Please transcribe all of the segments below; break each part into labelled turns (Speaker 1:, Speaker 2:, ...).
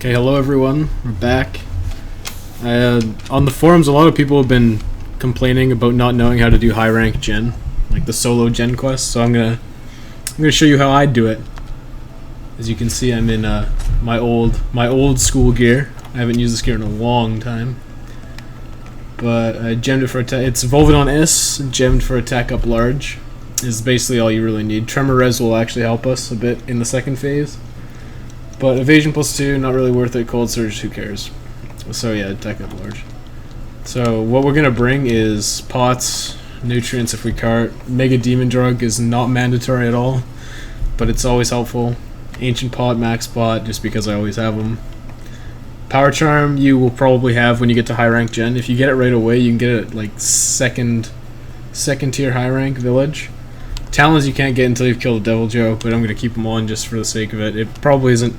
Speaker 1: Okay, hello everyone. We're back. On the forums, a lot of people have been complaining about not knowing how to do high rank Jhen, like the solo Jhen quest. So I'm gonna show you how I do it. As you can see, I'm in my old school gear. I haven't used this gear in a long time. But I gemmed it for attack. It's Volvid on S, gemmed for attack up large. Is basically all you really need. Tremor res will actually help us a bit in the second phase. But evasion +2, not really worth it. Cold surge, who cares? So yeah, attack up large. So what we're gonna bring is pots, nutrients if we cart. Mega demon drug is not mandatory at all, but it's always helpful. Ancient pot, max pot, just because I always have them. Power charm you will probably have when you get to high rank Jhen. If you get it right away, you can get it at like second tier high rank village. Talons you can't get until you've killed a Devil Joe, but I'm going to keep them on just for the sake of it. It probably isn't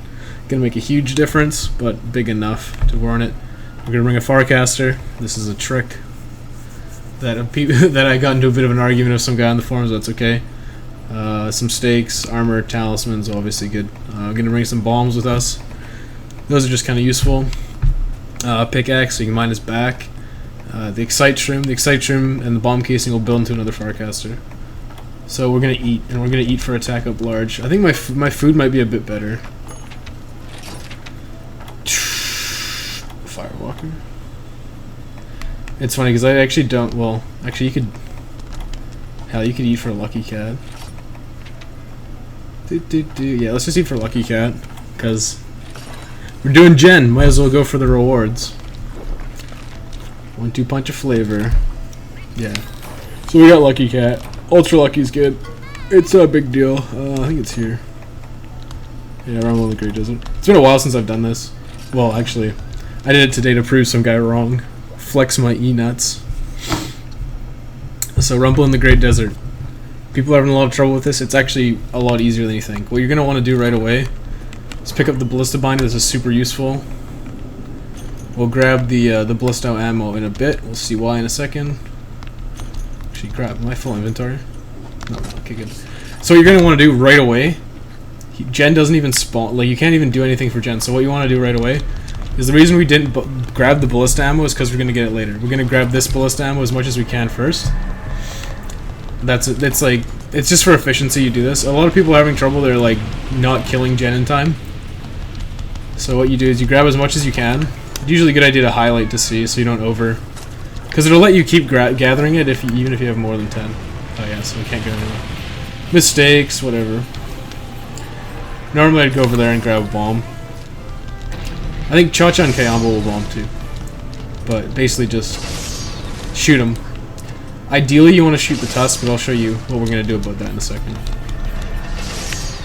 Speaker 1: going to make a huge difference, but big enough to warrant it. We're going to bring a Farcaster. This is a trick that I got into a bit of an argument with some guy on the forums. That's okay. Some stakes, armor, talismans, obviously good. I'm going to bring some bombs with us. Those are just kind of useful. Pickaxe, so you can mine his back. The Excite Shroom and the bomb casing will build into another Farcaster. So we're gonna eat, and we're gonna eat for attack up large. I think my food might be a bit better. Firewalker. It's funny because I actually don't. Well, actually, you could. Hell, you could eat for a Lucky Cat. Yeah, let's just eat for Lucky Cat because we're doing Jhen. Might as well go for the rewards. 1-2 punch of flavor. Yeah. So we got Lucky Cat. Ultra Lucky's good. It's a big deal. I think it's here. Yeah, around the Great Desert. It's been a while since I've done this. Well, actually, I did it today to prove some guy wrong. Flex my E-nuts. So, Rumble in the Great Desert. People are having a lot of trouble with this. It's actually a lot easier than you think. What you're going to want to do right away is pick up the Ballista Binder. This is super useful. We'll grab the Ballisto ammo in a bit. We'll see why in a second. Actually, crap, am I full inventory? No, okay, good. So what you're going to want to do right away, Jhen doesn't even spawn, like you can't even do anything for Jhen, so what you want to do right away is the reason we didn't grab the ballista ammo is because we're going to get it later. We're going to grab this ballista ammo as much as we can first. It's like, it's just for efficiency you do this. A lot of people are having trouble, they're like not killing Jhen in time. So what you do is you grab as much as you can. It's usually a good idea to highlight to see so you don't over... Because it'll let you keep gathering it even if you have more than 10. Oh yeah, so we can't go anywhere. Mistakes, whatever. Normally I'd go over there and grab a bomb. I think Cha-Cha and Kayamba will bomb too. But basically just shoot them. Ideally you want to shoot the tusk, but I'll show you what we're going to do about that in a second.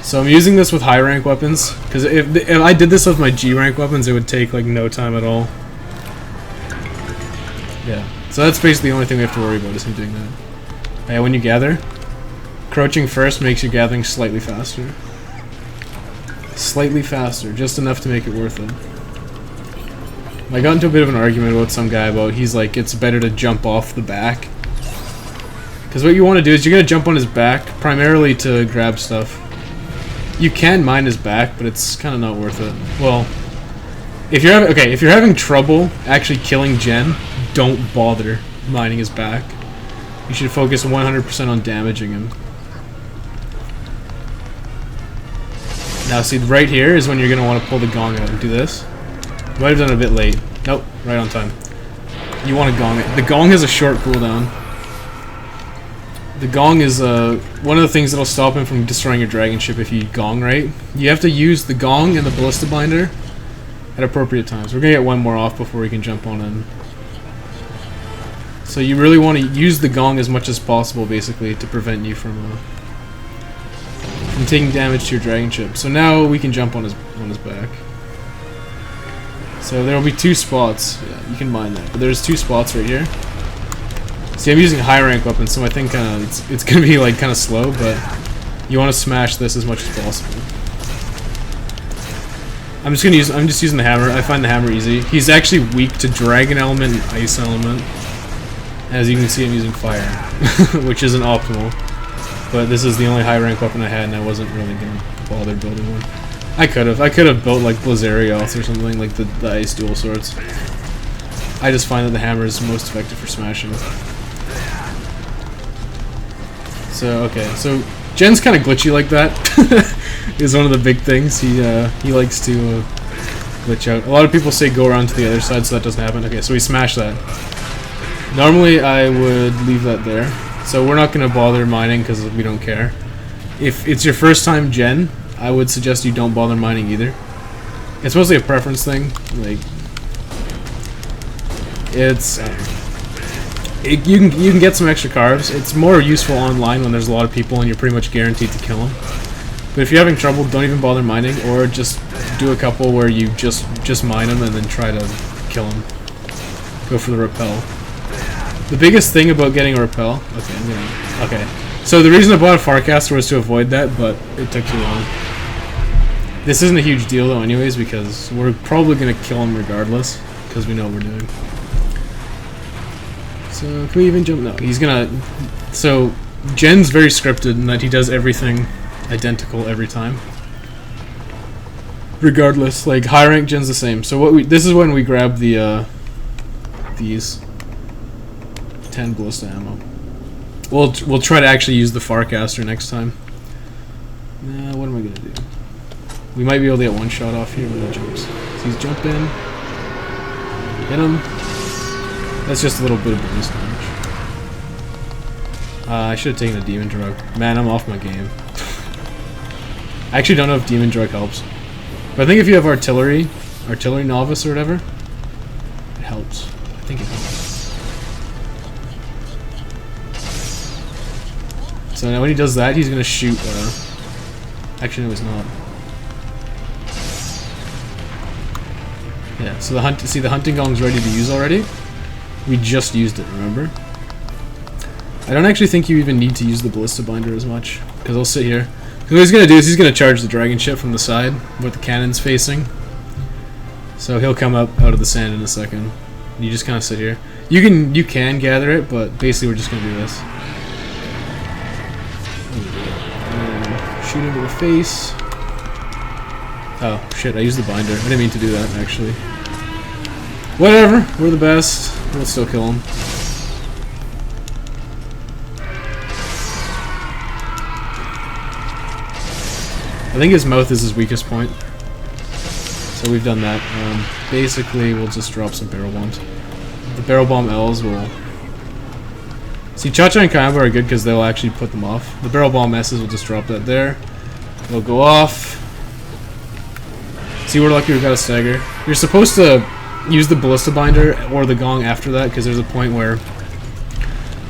Speaker 1: So I'm using this with high rank weapons, because if I did this with my G rank weapons it would take like no time at all. Yeah. So that's basically the only thing we have to worry about is him doing that. Yeah, when you gather, crouching first makes your gathering slightly faster. Slightly faster, just enough to make it worth it. I got into a bit of an argument with some guy about he's like, it's better to jump off the back. Because what you want to do is you're going to jump on his back, primarily to grab stuff. You can mine his back, but it's kind of not worth it. Well, if you're having trouble actually killing Jhen, don't bother mining his back. You should focus 100% on damaging him. Now see, right here is when you're going to want to pull the gong out and do this. You might have done it a bit late. Nope, right on time. You want to gong it. The gong has a short cooldown. The gong is one of the things that'll stop him from destroying your dragon ship if you gong right. You have to use the gong and the ballista binder at appropriate times. We're going to get one more off before we can jump on in. So you really want to use the gong as much as possible, basically, to prevent you from taking damage to your dragon ship. So now we can jump on his back. So there will be 2 spots. Yeah, you can mine that. But there's 2 spots right here. See, I'm using high rank weapons, so I think it's gonna be like kind of slow, but you want to smash this as much as possible. I'm just using the hammer. I find the hammer easy. He's actually weak to dragon element and ice element. As you can see, I'm using fire, which isn't optimal. But this is the only high rank weapon I had, and I wasn't really gonna bother building one. I could have built like Blizzarioth or something, like the ice dual swords. I just find that the hammer is most effective for smashing. So okay, so Jhen's kind of glitchy like that. Is one of the big things. He likes to glitch out. A lot of people say go around to the other side, so that doesn't happen. Okay, so we smash that. Normally I would leave that there. So we're not going to bother mining because we don't care. If it's your first time Jhen, I would suggest you don't bother mining either. It's mostly a preference thing. Like, it's you can get some extra carbs. It's more useful online when there's a lot of people and you're pretty much guaranteed to kill them. But if you're having trouble, don't even bother mining, or just do a couple where you just mine them and then try to kill them. Go for the repel. The biggest thing about getting a repel... Okay. So the reason I bought a Farcaster was to avoid that, but it took too long. This isn't a huge deal though anyways, because we're probably going to kill him regardless, because we know what we're doing. So, can we even jump? No, he's gonna... So, Jhen's very scripted in that he does everything identical every time. Regardless, like, high rank Jhen's the same. So this is when we grab the, these 10 ballista ammo. We'll try to actually use the Farcaster next time. What am I gonna do? We might be able to get one shot off here when he jumps. So he's jumping. Hit him. That's just a little bit of bonus damage. I should have taken a demon drug. Man, I'm off my game. I actually don't know if demon drug helps. But I think if you have artillery novice or whatever, it helps. I think it helps. So now when he does that, he's gonna shoot. Actually, no, he's not. Yeah. So the hunting gong's ready to use already. We just used it, remember? I don't actually think you even need to use the ballista binder as much, because I'll sit here. Because what he's gonna do is he's gonna charge the Dragonship from the side, where the cannon's facing. So he'll come up out of the sand in a second. You just kind of sit here. You can gather it, but basically we're just gonna do this. And shoot into the face. Oh shit! I used the binder. I didn't mean to do that actually. Whatever. We're the best. We'll still kill him. I think his mouth is his weakest point. So we've done that. Basically, we'll just drop some barrel bombs. The barrel bomb L's will... See, Cha-Cha and Kayamba are good because they'll actually put them off. The barrel bomb S's will just drop that there. They'll go off. See, we're lucky we got a stagger. You're supposed to use the ballista binder or the gong after that, because there's a point where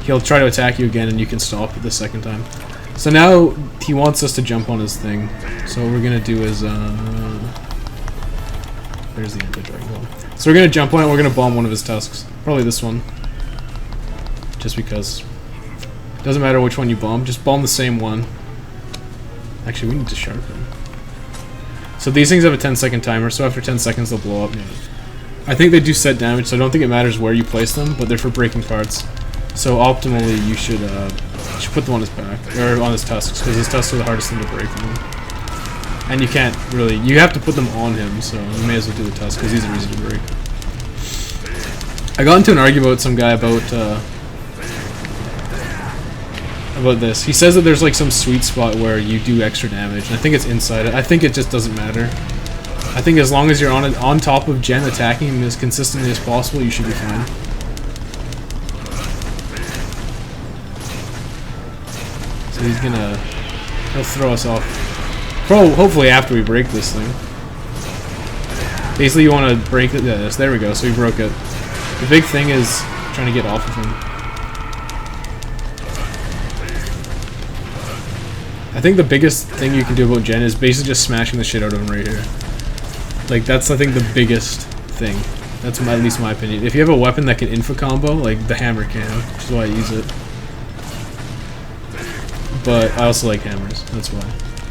Speaker 1: he'll try to attack you again and you can stop it the second time. So now he wants us to jump on his thing. So what we're gonna do is there's the anti-dragon bomb. So we're gonna jump on it, we're gonna bomb one of his tusks. Probably this one. Just because. It doesn't matter which one you bomb, just bomb the same one. Actually, we need to sharpen. So these things have a 10-second timer, so after 10 seconds they'll blow up. I think they do set damage, so I don't think it matters where you place them, but they're for breaking parts. So optimally, you should put them on his back, or on his tusks, because his tusks are the hardest thing to break. And you can't really, you have to put them on him, so you may as well do the tusks, because these are easy to break. I got into an argument with some guy about this. He says that there's like some sweet spot where you do extra damage, and I think it's inside it. I think it just doesn't matter. I think as long as you're on top of Jhen attacking him as consistently as possible, you should be fine. So he'll throw us off. Hopefully after we break this thing. Basically you want to break it, yes, there we go, so we broke it. The big thing is trying to get off of him. I think the biggest thing you can do about Jhen is basically just smashing the shit out of him right here. Like, that's, I think, the biggest thing. That's at least my opinion. If you have a weapon that can info combo, like the hammer can, which is why I use it. But I also like hammers, that's why.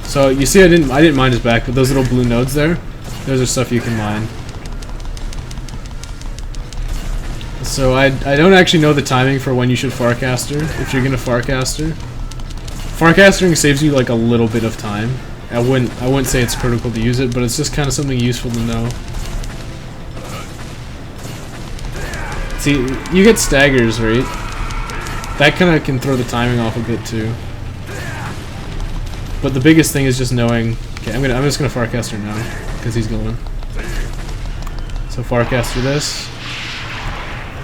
Speaker 1: So, you see I didn't mine his back, but those little blue nodes there, those are stuff you can mine. So I don't actually know the timing for when you should Farcaster, if you're gonna Farcaster. Farcastering saves you like a little bit of time, I wouldn't say it's critical to use it, but it's just kind of something useful to know. See, you get staggers, right? That kind of can throw the timing off a bit too. But the biggest thing is just knowing. Okay, I'm just gonna Farcaster now because he's going. So Farcaster this.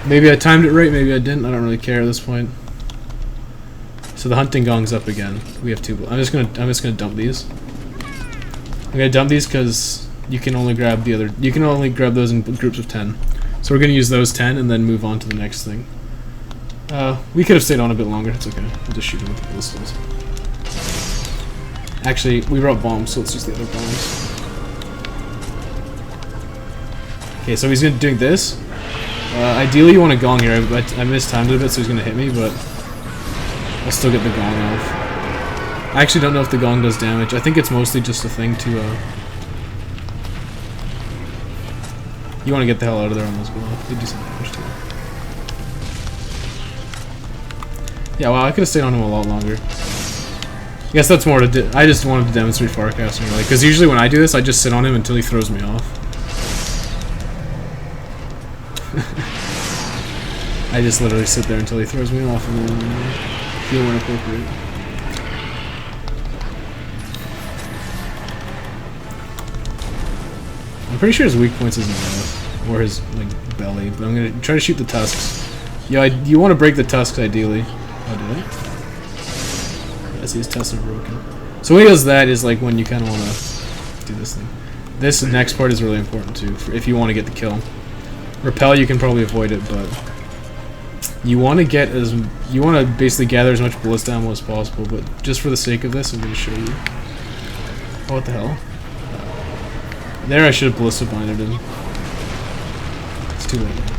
Speaker 1: Maybe I timed it right, maybe I didn't. I don't really care at this point. So the hunting gong's up again. We have 2. I'm just gonna dump these. I'm gonna dump these because you can only grab the other. You can only grab those in groups of 10. So we're gonna use those 10 and then move on to the next thing. We could have stayed on a bit longer. It's okay. We'll just shoot them with the pistols. Actually, we brought bombs, so let's use the other bombs. Okay, so he's gonna do this. Ideally, you want a gong here. I mistimed it a bit, so he's gonna hit me, but I'll still get the gong off. I actually don't know if the gong does damage. I think it's mostly just a thing to. You want to get the hell out of there on those bullets. They do some damage too. Yeah, well, I could have stayed on him a lot longer. I guess that's more to. I just wanted to demonstrate Farcasting, really, because usually when I do this, I just sit on him until he throws me off. I just literally sit there until he throws me off and then feel more appropriate. I'm pretty sure his weak points is mouth or his like belly, but I'm gonna try to shoot the tusks. Yeah, you want to break the tusks ideally. Oh, did I? I see his tusks are broken. So when he does that is like when you kind of want to do this thing. This next part is really important too, if you want to get the kill. Repel, you can probably avoid it, but you want to basically gather as much ballista ammo as possible. But just for the sake of this, I'm going to show you. Oh, what the hell? There, I should have ballista binded him. It's too late.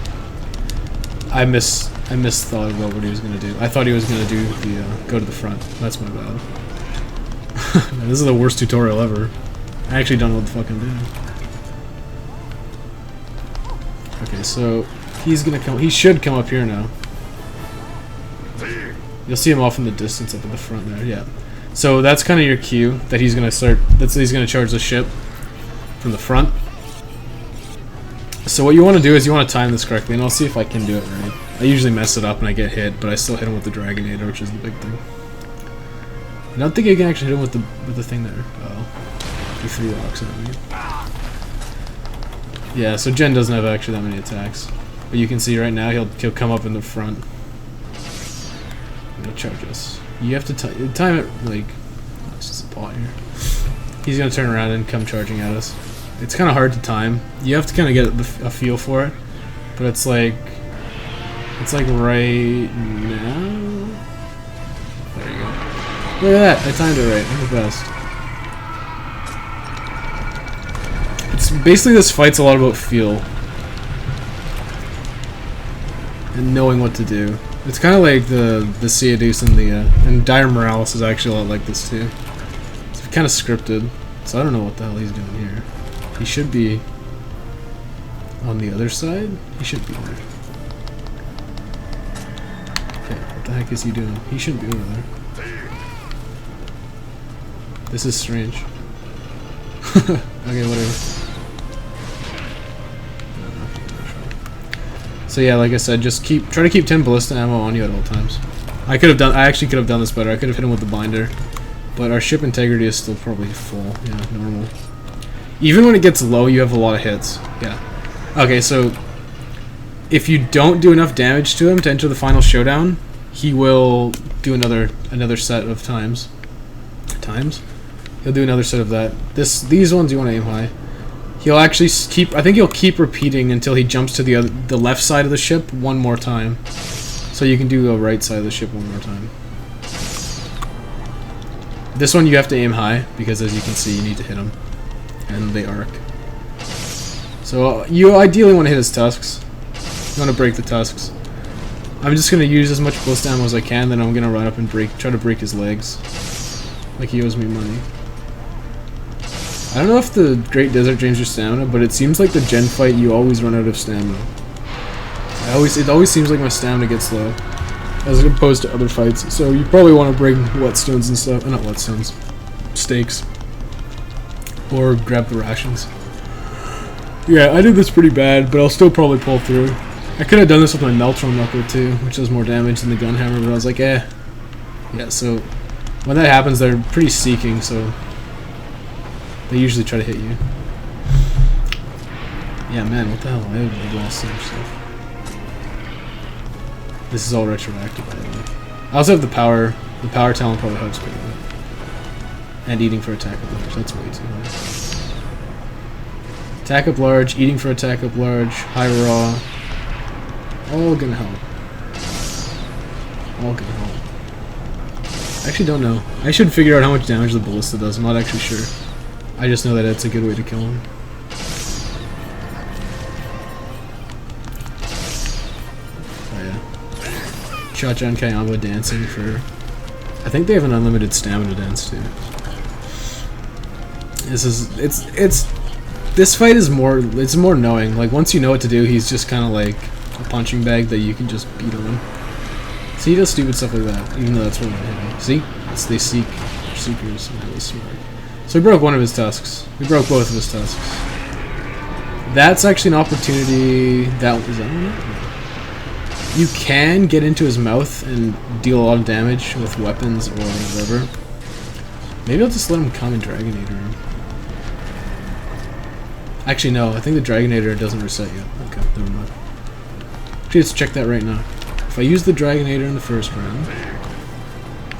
Speaker 1: I misthought about what he was going to do. I thought he was going to do the go to the front. That's my bad. This is the worst tutorial ever. I actually don't know what the fuck I'm doing. Okay, so he's gonna come. He should come up here now. You'll see him off in the distance up at the front there. Yeah. So that's kind of your cue that he's gonna start. He's gonna charge the ship from the front. So what you want to do is you want to time this correctly, and I'll see if I can do it right. I usually mess it up and I get hit, but I still hit him with the Dragonator, which is the big thing. I don't think I can actually hit him with the thing there. Oh, he threw rocks at me. Yeah, so Jhen doesn't have actually that many attacks, but you can see right now he'll come up in the front. He'll charge us. You have to time it like it's just a pot here. He's gonna turn around and come charging at us. It's kind of hard to time. You have to kind of get a feel for it, but it's like right now. There you go. Look at that! I timed it right. I'm the best. It's basically this fight's a lot about feel and knowing what to do. It's kind of like the Seadus and Dire Morales is actually a lot like this too. It's kind of scripted, so I don't know what the hell he's doing here. He should be on the other side. He should be there. Okay, what the heck is he doing? He shouldn't be over there. This is strange. Okay, whatever. So yeah, like I said, just try to keep 10 ballista ammo on you at all times. I actually could have done this better. I could have hit him with the binder, but our ship integrity is still probably full. Yeah, normal. Even when it gets low, you have a lot of hits. Yeah. Okay, so if you don't do enough damage to him to enter the final showdown, he will do another set of times. He'll do another set of that. These ones you want to aim high. He'll actually I think he'll keep repeating until he jumps to the left side of the ship one more time. So you can do the right side of the ship one more time. This one you have to aim high because, as you can see, you need to hit him, and they arc. So you ideally want to hit his tusks. You want to break the tusks. I'm just gonna use as much ballista ammo as I can. Then I'm gonna run up and try to break his legs, like he owes me money. I don't know if the Great Desert drains your stamina, but it seems like the Jhen fight you always run out of stamina. It always seems like my stamina gets low, as opposed to other fights. So you probably want to bring whetstones and stuff. Not whetstones, stakes. Or grab the rations. Yeah, I did this pretty bad, but I'll still probably pull through. I could have done this with my Meltron Knuckle too, which does more damage than the gun hammer, but I was like, eh. Yeah, so when that happens, they're pretty seeking, so they usually try to hit you. Yeah, man, what the hell? I have lost so much stuff. This is all retroactive, by the way. I also have the power. The power talent probably helps quite a bit. And eating for attack up large. That's way too high. Attack up large, eating for attack up large, high raw. All gonna help. All gonna help. I actually don't know. I should figure out how much damage the ballista does. I'm not actually sure. I just know that it's a good way to kill him. Oh yeah. Cha-Cha and Kayamba dancing for... I think they have an unlimited stamina dance too. This fight is more, it's more knowing. Like, once you know what to do, he's just kind of like a punching bag that you can just beat on. See, he does stupid stuff like that, even though that's what I'm hitting. See? They seek seekers. Really smart. So we broke one of his tusks. We broke both of his tusks. That's actually an opportunity. That was that one. You can get into his mouth and deal a lot of damage with weapons or whatever. Maybe I'll just let him come and Dragonator him. Actually, no. I think the Dragonator doesn't reset yet. Okay, never mind. Actually, let's check that right now. If I use the Dragonator in the first round...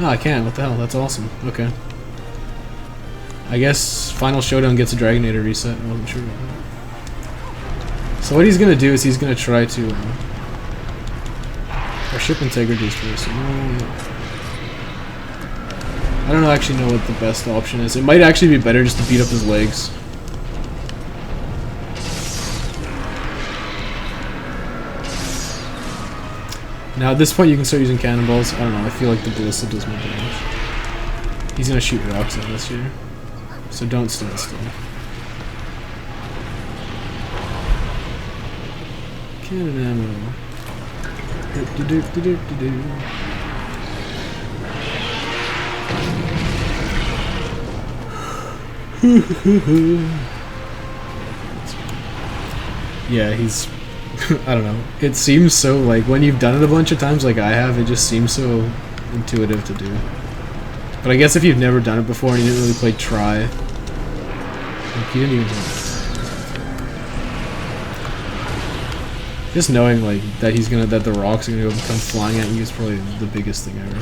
Speaker 1: Oh, I can. What the hell? That's awesome. Okay. I guess Final Showdown gets a Dragonator reset. I wasn't sure about that. So what he's going to do is he's going to try to... our ship integrity is first. I don't actually know what the best option is. It might actually be better just to beat up his legs. Now at this point you can start using cannonballs. I don't know, I feel like the ballista does more damage. He's gonna shoot rocks at us here. So don't stand still. Cannon ammo. Yeah, he's... I don't know. It seems so, like, when you've done it a bunch of times like I have, it just seems so intuitive to do. But I guess if you've never done it before and you didn't really play try... Like, you didn't even... Just knowing, like, that he's gonna... that the rocks are gonna come flying at you is probably the biggest thing ever.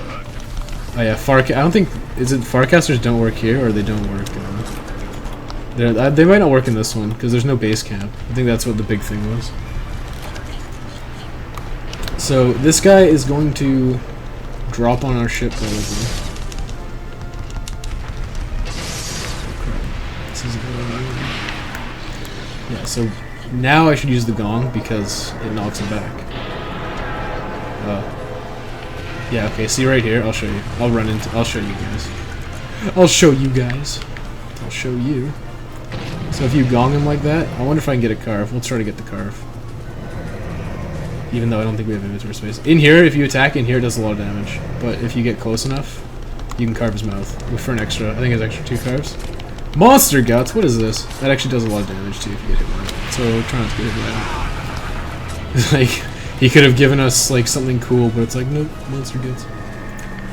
Speaker 1: Oh yeah, I don't think... Is it Farcasters don't work here, or they don't work... they might not work in this one, because there's no base camp. I think that's what the big thing was. So, this guy is going to drop on our ship, probably. This is yeah, so now I should use the gong, because it knocks him back. Yeah, okay, see right here, I'll show you. I'll show you guys. I'll show you guys. I'll show you. So if you gong him like that, I wonder if I can get a carve. We'll try to get the carve. Even though I don't think we have inventory space. In here, if you attack in here, it does a lot of damage. But if you get close enough, you can carve his mouth. For an extra, I think it's extra 2 carves. Monster Guts, what is this? That actually does a lot of damage too if you get hit by it. So try not to get hit by it. It's like, he could have given us like something cool, but it's like, nope, Monster Guts.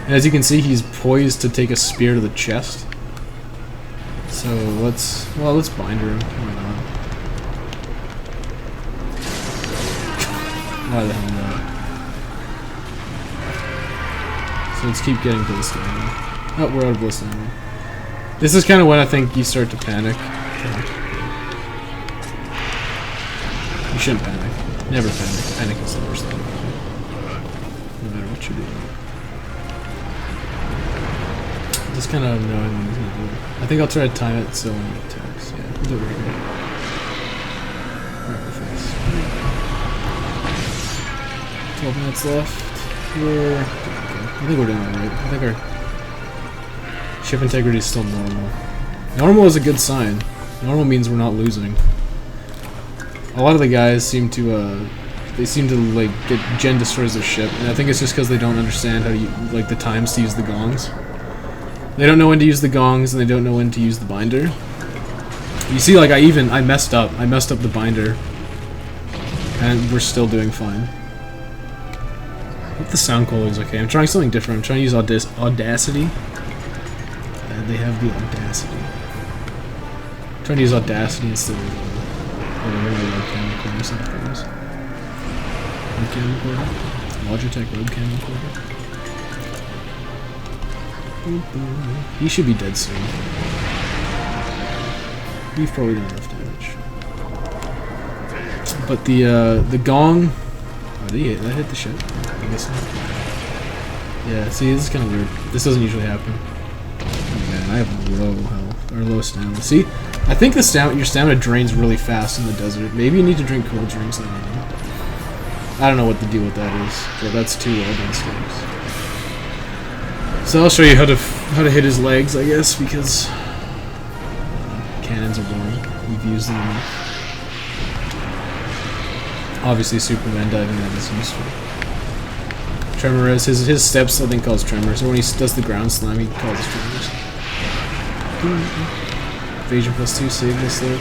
Speaker 1: And as you can see, he's poised to take a spear to the chest. So let's binder him. Why not? Why the hell not? So let's keep getting ballista ammo. Oh, we're out of ballista ammo. This is kind of when I think you start to panic. You shouldn't panic. Never panic. Panic is the worst thing. No matter what you're doing. Just kind of knowing when he's gonna do it. I think I'll try to time it so when he attacks. Yeah, we'll do it right here. Right in the face. 12 minutes left. We're... I think we're doing alright. I think our ship integrity is still normal. Normal is a good sign. Normal means we're not losing. A lot of the guys seem to, they seem to, like, get Jhen destroys their ship, and I think it's just because they don't understand how to, like, the times to use the gongs. They don't know when to use the gongs, and they don't know when to use the binder. You see, like I messed up. I messed up the binder, and we're still doing fine. I hope the sound quality is okay. I'm trying something different. I'm trying to use Audacity. And they have the Audacity. I'm trying to use Audacity instead of whatever webcam recorder something is. Webcam recorder? Logitech webcam recorder. He should be dead soon. He's probably done enough damage. But the gong... Oh, that hit the shit. I guess so. Yeah, see, this is kind of weird. This doesn't usually happen. Oh man, I have low health, or low stamina. See, I think your stamina drains really fast in the desert. Maybe you need to drink cold drinks, I don't know what the deal with that is, but that's 2 well done steaks. So I'll show you how to hit his legs, I guess, because cannons are boring. We've used them enough. Obviously, Superman diving in is useful. Tremors, his steps I think cause tremors. Or when he does the ground slam, he causes tremors. Evasion +2, save this there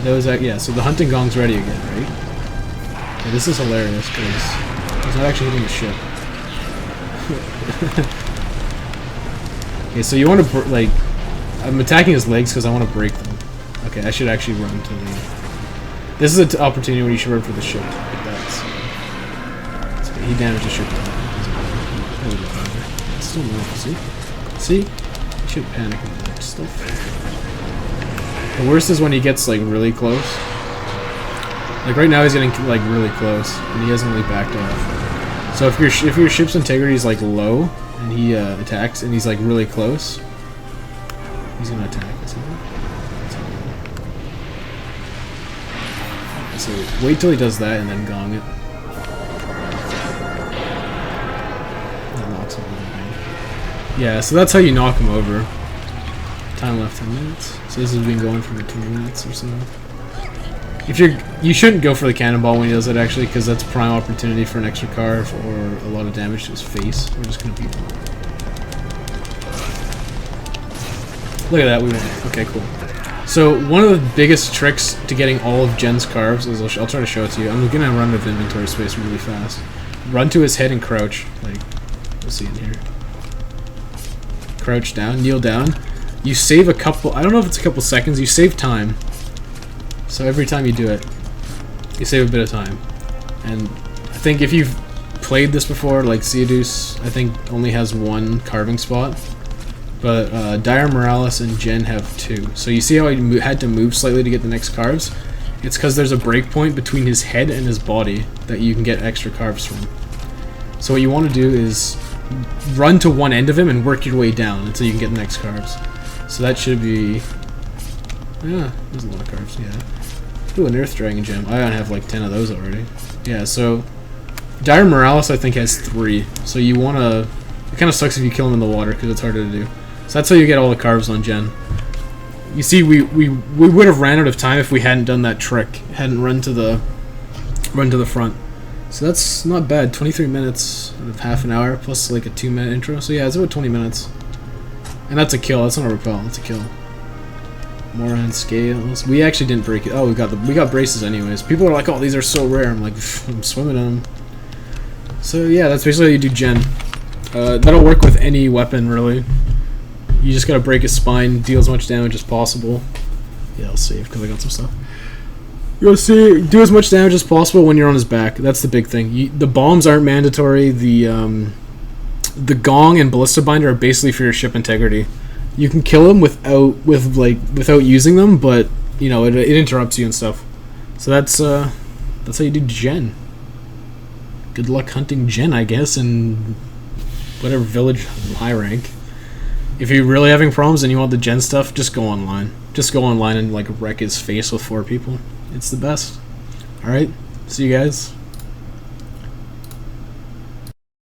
Speaker 1: probably. Yeah. So the hunting gong's ready again, right? Okay, this is hilarious because he's not actually hitting the ship. Okay, so you want to like, I'm attacking his legs because I want to break them. Okay, I should actually run to the. This is an opportunity where you should run for the ship. Like that. So he damaged the ship. Still no. See, you shouldn't panic and that stuff. The worst is when he gets like really close. Like right now he's getting like really close, and he hasn't really backed off. So if your ship's integrity is like low, and he attacks, and he's like really close, he's gonna attack. So wait till he does that, and then gong it. That knocks him over. Yeah, so that's how you knock him over. Time left 10 minutes. So this has been going for like 20 minutes or so. You shouldn't go for the cannonball when he does it actually, because that's prime opportunity for an extra carve or a lot of damage to his face. We're just gonna beat him. Look at that, we won. Okay, cool. So one of the biggest tricks to getting all of Jhen's carves is I'll try to show it to you. I'm gonna run out of inventory space really fast. Run to his head and crouch. Like, we'll see it here. Crouch down, kneel down. You save a couple. I don't know if it's a couple seconds. You save time. So every time you do it, you save a bit of time. And I think if you've played this before, like Seadus, I think only has 1 carving spot. But Dire Morales and Jhen have 2. So you see how he had to move slightly to get the next carves? It's because there's a breakpoint between his head and his body that you can get extra carves from. So what you want to do is run to one end of him and work your way down until you can get the next carves. So that should be... Yeah, there's a lot of carves, yeah. Ooh, an Earth Dragon gem. I have like 10 of those already. Yeah, so... Dire Morales I think has 3. So you want to... It kind of sucks if you kill him in the water because it's harder to do. So that's how you get all the carves on Jhen. You see, we would have ran out of time if we hadn't done that trick. Hadn't run to the front. So that's not bad. 23 minutes out of half an hour plus like a 2-minute intro. So yeah, it's about 20 minutes. And that's a kill. That's not a repel. That's a kill. Mohran scales. We actually didn't break it. Oh, we got braces anyways. People are like, "Oh, these are so rare." I'm like, I'm swimming in them. So yeah, that's basically how you do Jhen. That'll work with any weapon, really. You just gotta break his spine, deal as much damage as possible. Yeah, I'll save because I got some stuff. You gotta see, do as much damage as possible when you're on his back. That's the big thing. The bombs aren't mandatory. The gong and ballista binder are basically for your ship integrity. You can kill him without using them, but you know it interrupts you and stuff. So that's how you do Jhen. Good luck hunting Jhen, I guess, and whatever village high rank. If you're really having problems and you want the Jhen stuff, just go online. Just go online and like wreck his face with 4 people. It's the best. Alright, see you guys.